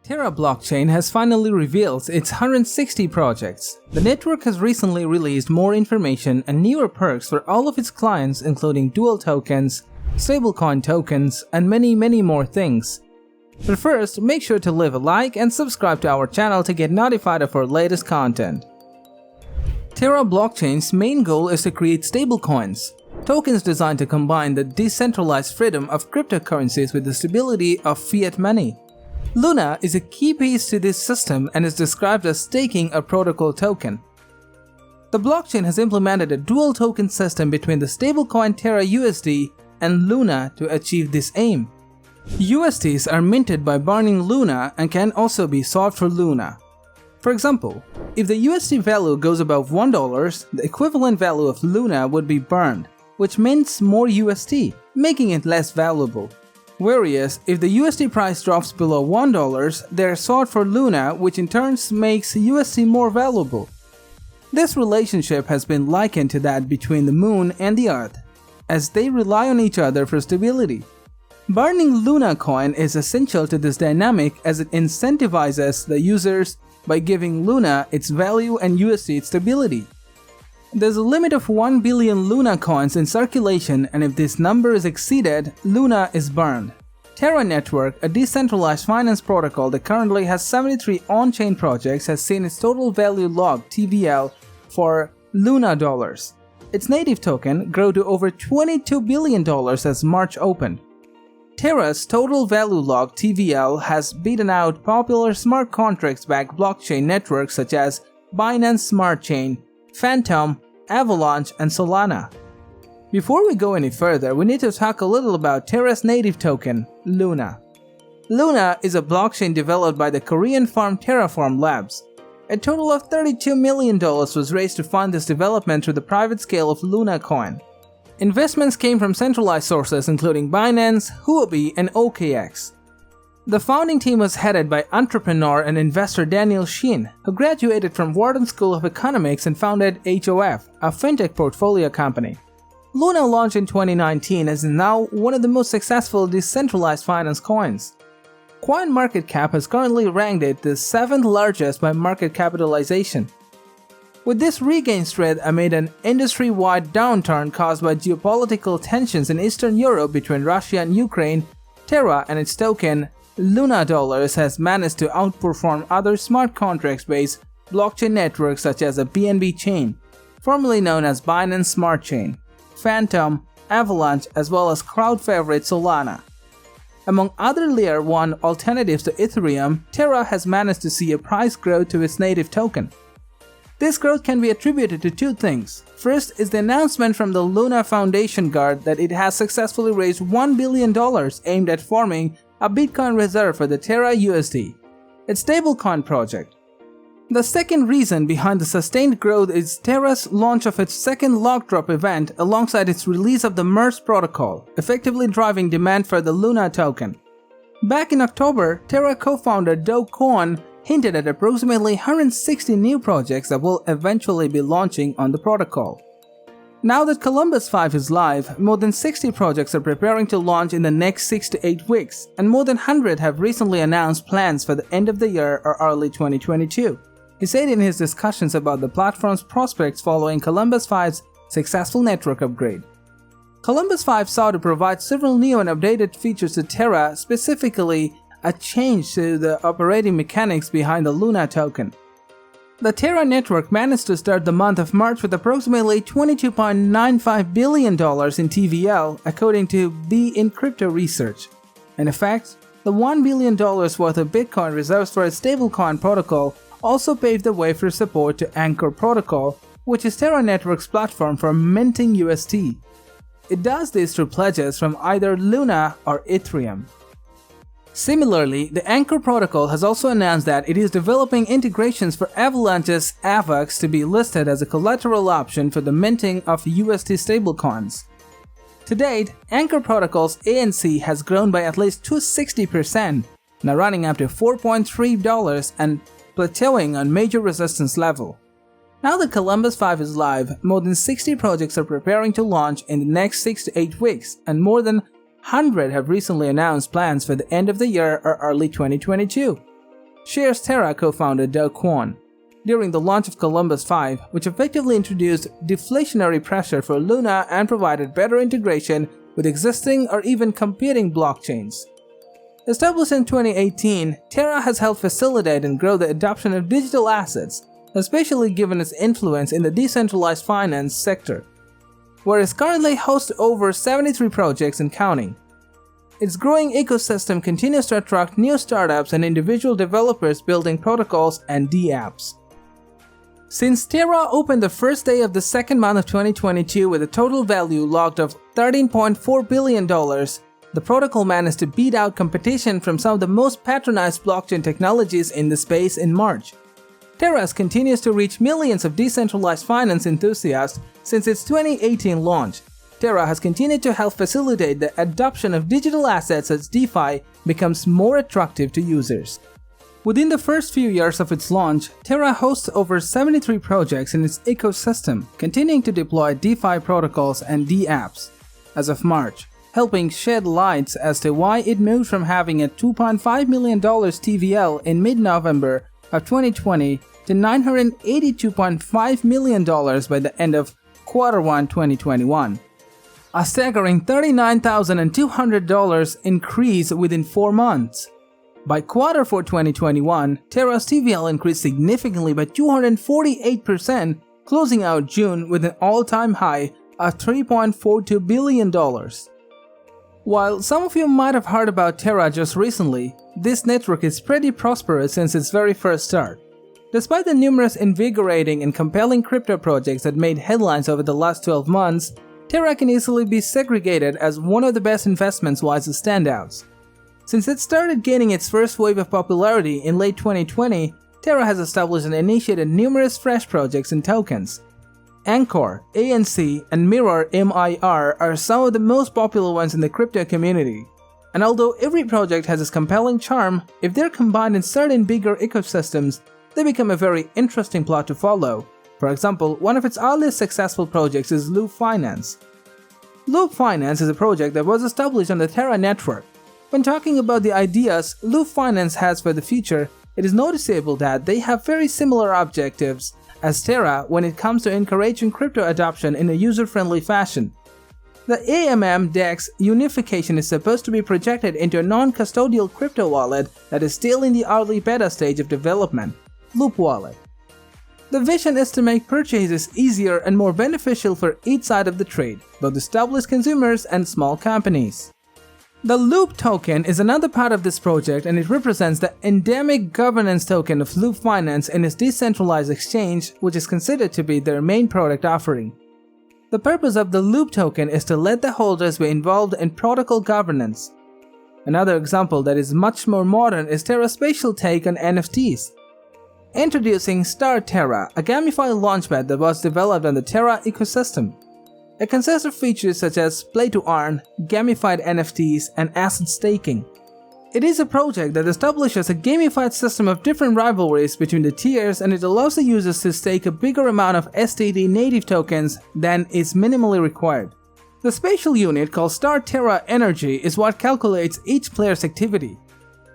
Terra blockchain has finally revealed its 160 projects. The network has recently released more information and newer perks for all of its clients, including dual tokens, stablecoin tokens, and many more things. But first, make sure to leave a like and subscribe to our channel to get notified of our latest content. Terra blockchain's main goal is to create stablecoins, tokens designed to combine the decentralized freedom of cryptocurrencies with the stability of fiat money. Luna is a key piece to this system and is described as staking a protocol token. The blockchain has implemented a dual token system between the stablecoin terraUSD and Luna to achieve this aim. USTs are minted by burning Luna and can also be sought for Luna. For example, if the USD value goes above $1, the equivalent value of Luna would be burned, which mints more USD, making it less valuable. Whereas, if the USD price drops below $1, they are sought for Luna, which in turn makes USD more valuable. This relationship has been likened to that between the moon and the earth, as they rely on each other for stability. Burning Luna coin is essential to this dynamic as it incentivizes the users by giving Luna its value and USD its stability. There's a limit of 1 billion Luna coins in circulation, and if this number is exceeded, Luna is burned. Terra Network, a decentralized finance protocol that currently has 73 on-chain projects, has seen its total value log (TVL) for Luna dollars. Its native token grew to over $22 billion as March opened. Terra's total value log (TVL) has beaten out popular smart contracts-backed blockchain networks such as Binance Smart Chain, Phantom, Avalanche, and Solana. Before we go any further, we need to talk a little about Terra's native token, Luna. Luna is a blockchain developed by the Korean firm Terraform Labs. A total of $32 million was raised to fund this development through the private scale of Luna coin. Investments came from centralized sources including Binance, Huobi, and OKX. The founding team was headed by entrepreneur and investor Daniel Shin, who graduated from Wharton School of Economics and founded HOF, a fintech portfolio company. Luna launched in 2019 and is now one of the most successful decentralized finance coins. CoinMarketCap has currently ranked it the 7th largest by market capitalization. With this regained strength amid an industry-wide downturn caused by geopolitical tensions in Eastern Europe between Russia and Ukraine, Terra and its token Luna dollars has managed to outperform other smart contracts-based blockchain networks such as the BNB chain, formerly known as Binance Smart Chain, Phantom, Avalanche, as well as crowd favorite Solana. Among other Layer 1 alternatives to Ethereum, Terra has managed to see a price growth to its native token. This growth can be attributed to two things. First is the announcement from the Luna Foundation Guard that it has successfully raised $1 billion aimed at forming a Bitcoin reserve for the terraUSD, its stablecoin project. The second reason behind the sustained growth is Terra's launch of its second lock drop event alongside its release of the MERS protocol, effectively driving demand for the Luna token. Back in October, Terra co-founder Do Kwon hinted at approximately 160 new projects that will eventually be launching on the protocol. Now that Columbus 5 is live, more than 60 projects are preparing to launch in the next 6 to 8 weeks, and more than 100 have recently announced plans for the end of the year or early 2022. He said in his discussions about the platform's prospects following Columbus 5's successful network upgrade. Columbus 5 sought to provide several new and updated features to Terra, specifically a change to the operating mechanics behind the Luna token. The Terra Network managed to start the month of March with approximately $22.95 billion in TVL, according to B in Crypto Research. In effect, the $1 billion worth of Bitcoin reserves for its stablecoin protocol also paved the way for support to Anchor Protocol, which is Terra Network's platform for minting UST. It does this through pledges from either Luna or Ethereum. Similarly, the Anchor protocol has also announced that it is developing integrations for Avalanche's AVAX to be listed as a collateral option for the minting of UST stablecoins. To date, Anchor protocol's ANC has grown by at least 260%, now running up to $4.3 and plateauing on major resistance level. Now that Columbus 5 is live, more than 60 projects are preparing to launch in the next 6 to 8 weeks, and more than 100 have recently announced plans for the end of the year or early 2022. shares Terra co-founder Do Kwon. During the launch of Columbus 5, which effectively introduced deflationary pressure for Luna and provided better integration with existing or even competing blockchains. Established in 2018, Terra has helped facilitate and grow the adoption of digital assets, especially given its influence in the decentralized finance sector, where it currently hosts over 73 projects and counting. Its growing ecosystem continues to attract new startups and individual developers building protocols and dApps. Since Terra opened the first day of the second month of 2022 with a total value logged of $13.4 billion, the protocol managed to beat out competition from some of the most patronized blockchain technologies in the space in March. Terra continues to reach millions of decentralized finance enthusiasts since its 2018 launch. Terra has continued to help facilitate the adoption of digital assets as DeFi becomes more attractive to users. Within the first few years of its launch, Terra hosts over 73 projects in its ecosystem, continuing to deploy DeFi protocols and dApps. As of March, helping shed light as to why it moved from having a $2.5 million TVL in mid-November of 2020 to $982.5 million by the end of Q1 2021. A staggering $39,200 increase within 4 months. By Q4 2021, Terra's TVL increased significantly by 248%, closing out June with an all-time high of $3.42 billion. While some of you might have heard about Terra just recently, this network is pretty prosperous since its very first start. Despite the numerous invigorating and compelling crypto projects that made headlines over the last 12 months, Terra can easily be segregated as one of the best investments-wise standouts. Since it started gaining its first wave of popularity in late 2020, Terra has established and initiated numerous fresh projects and tokens. Anchor, ANC, and Mirror MIR are some of the most popular ones in the crypto community. And although every project has its compelling charm, if they're combined in certain bigger ecosystems, they become a very interesting plot to follow. For example, one of its earliest successful projects is Loop Finance. Loop Finance is a project that was established on the Terra Network. When talking about the ideas Loop Finance has for the future, it is noticeable that they have very similar objectives as Terra when it comes to encouraging crypto adoption in a user-friendly fashion. The AMM DEX unification is supposed to be projected into a non-custodial crypto wallet that is still in the early beta stage of development, Loop Wallet. The vision is to make purchases easier and more beneficial for each side of the trade, both established consumers and small companies. The Loop token is another part of this project, and it represents the endemic governance token of Loop Finance in its decentralized exchange, which is considered to be their main product offering. The purpose of the Loop token is to let the holders be involved in protocol governance. Another example that is much more modern is Terra's spatial take on NFTs. Introducing StarTerra, a gamified launchpad that was developed on the Terra ecosystem. It consists of features such as play to earn, gamified NFTs, and asset staking. It is a project that establishes a gamified system of different rivalries between the tiers, and it allows the users to stake a bigger amount of STD native tokens than is minimally required. The spatial unit called StarTerra Energy is what calculates each player's activity.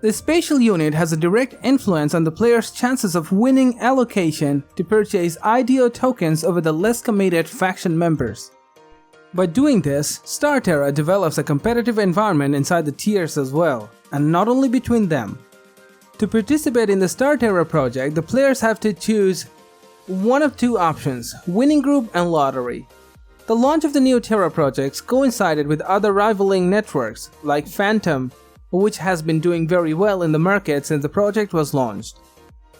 The spatial unit has a direct influence on the player's chances of winning allocation to purchase IDO tokens over the less committed faction members. By doing this, StarTerra develops a competitive environment inside the tiers as well, and not only between them. To participate in the StarTerra project, the players have to choose one of two options, winning group and lottery. The launch of the new Terra projects coincided with other rivaling networks, like Phantom, which has been doing very well in the market since the project was launched.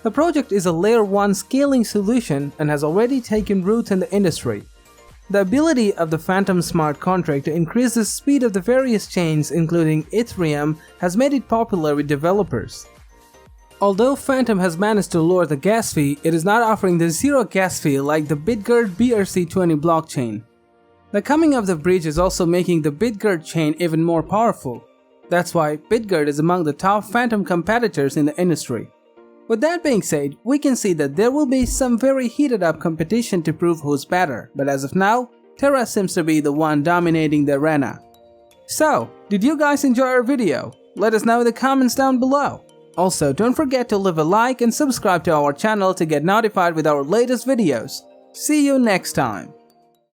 The project is a layer 1 scaling solution and has already taken roots in the industry. The ability of the Phantom smart contract to increase the speed of the various chains, including Ethereum, has made it popular with developers. Although Phantom has managed to lower the gas fee, it is not offering the zero gas fee like the Bitgert BRC20 blockchain. The coming of the bridge is also making the Bitgert chain even more powerful. That's why Bitgert is among the top Phantom competitors in the industry. With that being said, we can see that there will be some very heated up competition to prove who's better, but as of now, Terra seems to be the one dominating the arena. So, did you guys enjoy our video? Let us know in the comments down below. Also, don't forget to leave a like and subscribe to our channel to get notified with our latest videos. See you next time.